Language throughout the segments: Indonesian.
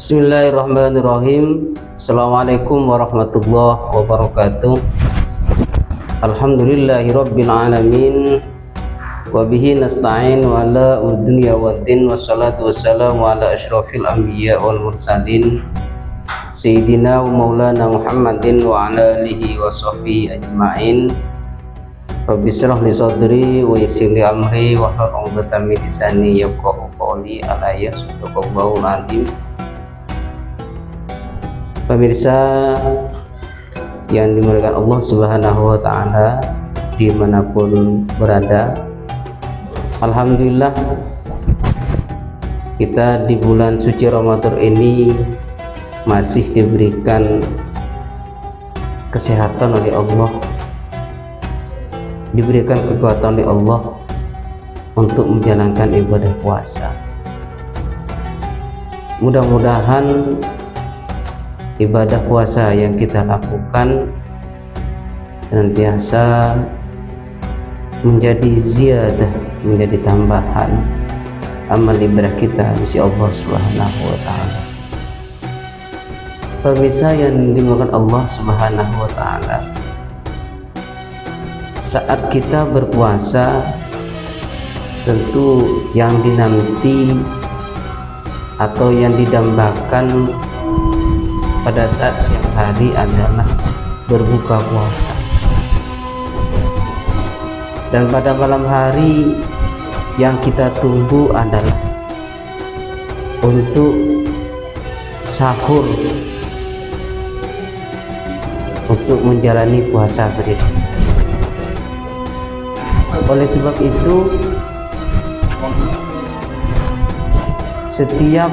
Bismillahirrahmanirrahim. Assalamualaikum warahmatullahi wabarakatuh. Alhamdulillahirabbil alamin. Wa bihi nasta'in wa ala dunya waddin wassalatu wassalamu ala asyrafil anbiya wal mursalin sayyidina wa maulana Muhammadin wa ala alihi wa sahbihi ajma'in. Rabbi shrah li sadri wa yassir li amri wa hlul 'uqdatam min lisani yafqahu qawli. Alayya sadaqallahu azim. Pemirsa yang dimuliakan Allah Subhanahu wa Ta'ala dimanapun berada, alhamdulillah kita di bulan suci Ramadan ini masih diberikan kesehatan oleh Allah, diberikan kekuatan oleh Allah untuk menjalankan ibadah puasa. Mudah-mudahan ibadah puasa yang kita lakukan senantiasa menjadi ziyadah, menjadi tambahan amal ibadah kita di sisi Allah Subhanahu wa Ta'ala. Pemirsa yang dimuliakan Allah Subhanahu wa Ta'ala, saat kita berpuasa tentu yang dinanti atau yang didambakan pada saat siang hari adalah berbuka puasa, dan pada malam hari yang kita tunggu adalah untuk sahur, untuk menjalani puasa bersama. Oleh sebab itu, setiap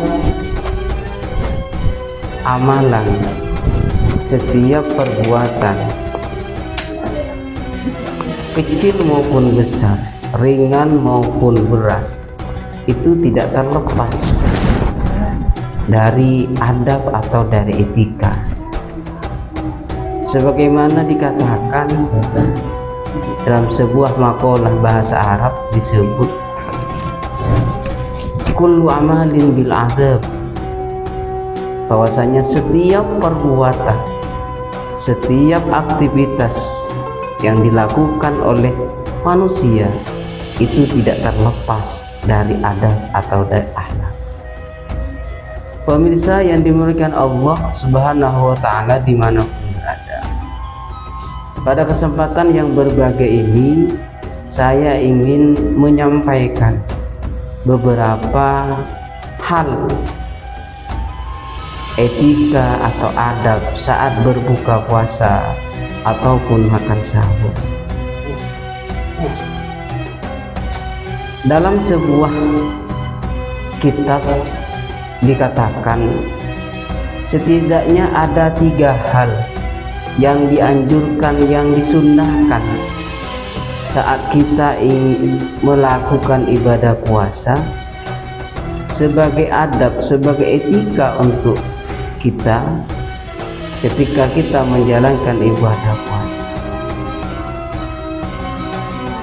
amalan, setiap perbuatan kecil maupun besar, ringan maupun berat, itu tidak terlepas dari adab atau dari etika. Sebagaimana dikatakan dalam sebuah makalah bahasa Arab, disebut kullu amalin bil adab, bahwasanya setiap perbuatan, setiap aktivitas yang dilakukan oleh manusia itu tidak terlepas dari adab atau dari akhlak. Pemirsa yang dimuliakan Allah Subhanahu wa Ta'ala dimanapun berada, pada kesempatan yang berbahagia ini saya ingin menyampaikan beberapa hal etika atau adab saat berbuka puasa ataupun makan sahur. Dalam sebuah kitab dikatakan setidaknya ada 3 hal yang dianjurkan, yang disunnahkan saat kita ingin melakukan ibadah puasa, sebagai adab, sebagai etika untuk kita ketika kita menjalankan ibadah puasa.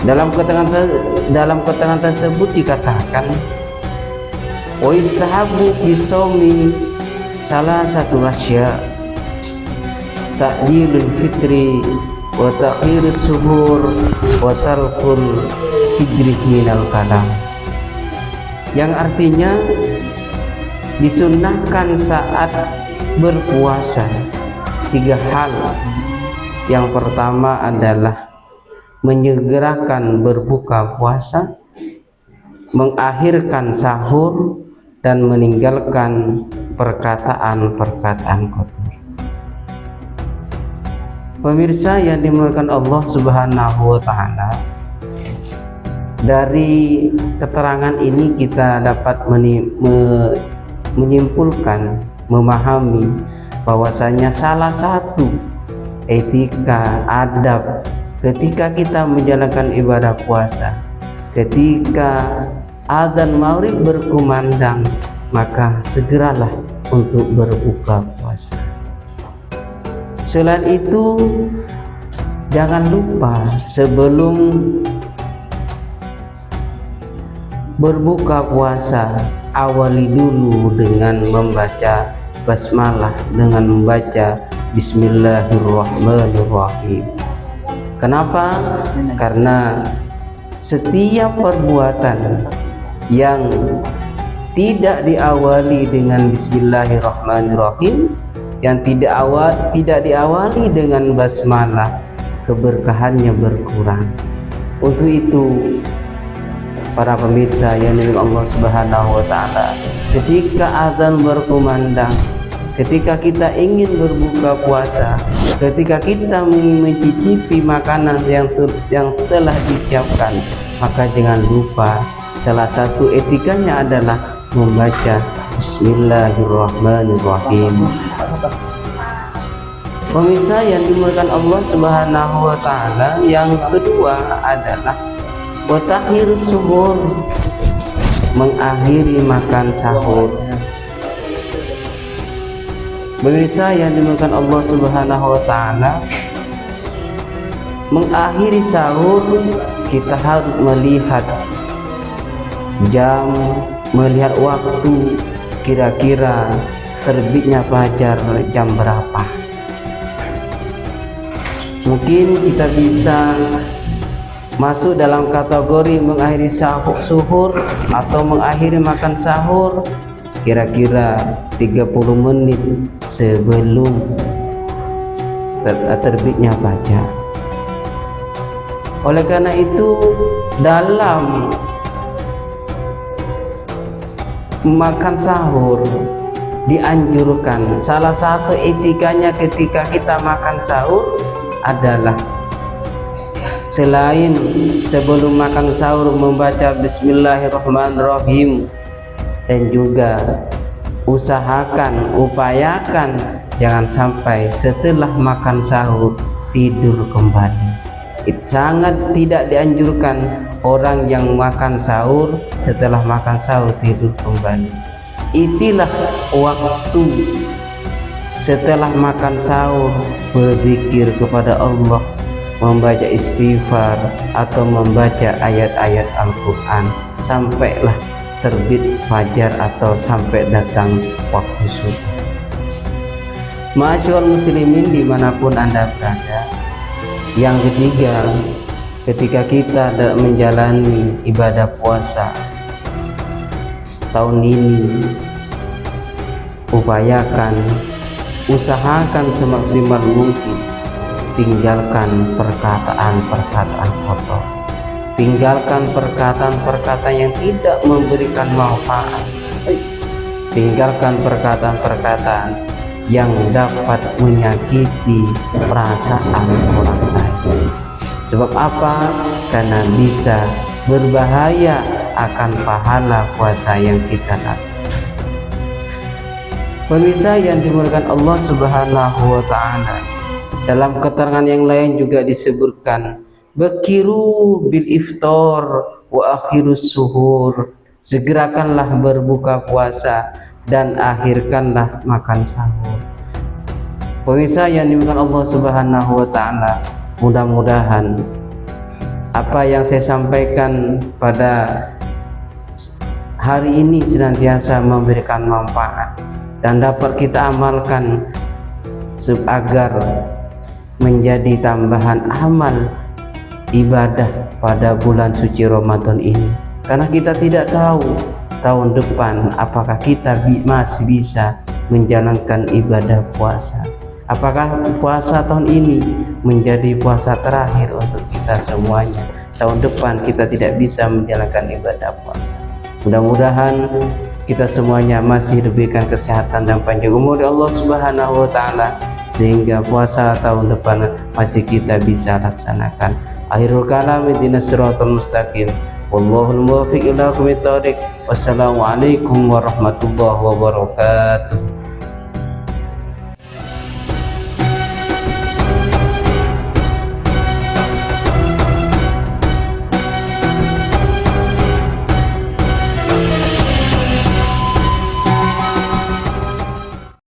Dalam keterangan tersebut dikatakan wa istahabu bisaumi salah satu asya ta'jilul fitri wa ta'khirus suhur wa tarkul hijri minal kalam, yang artinya disunnahkan saat berpuasa 3 hal. Yang pertama adalah menyegerakan berbuka puasa, mengakhirkan sahur, dan meninggalkan perkataan-perkataan kotor. Pemirsa yang dimuliakan Allah Subhanahu wa Ta'ala, dari keterangan ini kita dapat menyimpulkan, memahami bahwasanya salah satu etika adab ketika kita menjalankan ibadah puasa, ketika adzan maghrib berkumandang, maka segeralah untuk berbuka puasa. Selain itu, jangan lupa sebelum berbuka puasa awali dulu dengan membaca basmalah dengan membaca Bismillahirrahmanirrahim. Kenapa? Karena setiap perbuatan yang tidak diawali dengan Bismillahirrahmanirrahim, yang tidak diawali dengan basmalah, keberkahannya berkurang. Untuk itu para pemirsa yang dimuliakan Allah Subhanahu wa taala, ketika azan berkumandang, ketika kita ingin berbuka puasa, ketika kita ingin mencicipi makanan yang telah disiapkan, maka jangan lupa salah satu etikanya adalah membaca Bismillahirrahmanirrahim. Pemirsa yang dimuliakan Allah Subhanahu wa taala, yang kedua adalah watakhirus suhur, mengakhiri makan sahur. Pemirsa yang dimuliakan Allah Subhanahu wa taala, mengakhiri sahur kita harus melihat jam, melihat waktu, kira-kira terbitnya fajar jam berapa. Mungkin kita bisa masuk dalam kategori mengakhiri suhur atau mengakhiri makan sahur kira-kira 30 menit sebelum terbitnya fajar. Oleh karena itu, dalam makan sahur dianjurkan, salah satu etikanya ketika kita makan sahur adalah selain sebelum makan sahur membaca Bismillahirrahmanirrahim, dan juga upayakan jangan sampai setelah makan sahur tidur kembali. Sangat tidak dianjurkan orang yang makan sahur setelah makan sahur tidur kembali. Isilah waktu setelah makan sahur berzikir kepada Allah, membaca istighfar atau membaca ayat-ayat Al-Quran sampailah terbit fajar atau sampai datang waktu subuh. Ma'asyiral muslimin dimanapun Anda berada, yang ketiga, ketika kita menjalani ibadah puasa tahun ini, usahakan semaksimal mungkin tinggalkan perkataan-perkataan kotor. Tinggalkan perkataan-perkataan yang tidak memberikan manfaat. Tinggalkan perkataan-perkataan yang dapat menyakiti perasaan orang lain. Sebab apa? Karena bisa berbahaya akan pahala puasa yang kita lakukan. Pemirsa yang dimuliakan Allah Subhanahu wa taala, dalam keterangan yang lain juga disebutkan bakiru bil iftar wa akhirus suhur, segerakanlah berbuka puasa dan akhirkanlah makan sahur. Pemirsa yang dimuliakan Allah Subhanahu wa taala, mudah-mudahan apa yang saya sampaikan pada hari ini senantiasa memberikan manfaat dan dapat kita amalkan agar menjadi tambahan amal ibadah pada bulan suci Ramadan ini. Karena kita tidak tahu tahun depan apakah kita masih bisa menjalankan ibadah puasa. Apakah puasa tahun ini menjadi puasa terakhir untuk kita semuanya. Tahun depan kita tidak bisa menjalankan ibadah puasa. Mudah-mudahan kita semuanya masih diberikan kesehatan dan panjang umur oleh Allah Subhanahu wa taala, sehingga puasa tahun depan masih kita bisa laksanakan. Akhirul kalam, ihdinas siratal mustaqim. Wallahul muwaffiq ila aqwamit thoriq. Wassalamualaikum warahmatullahi wabarakatuh.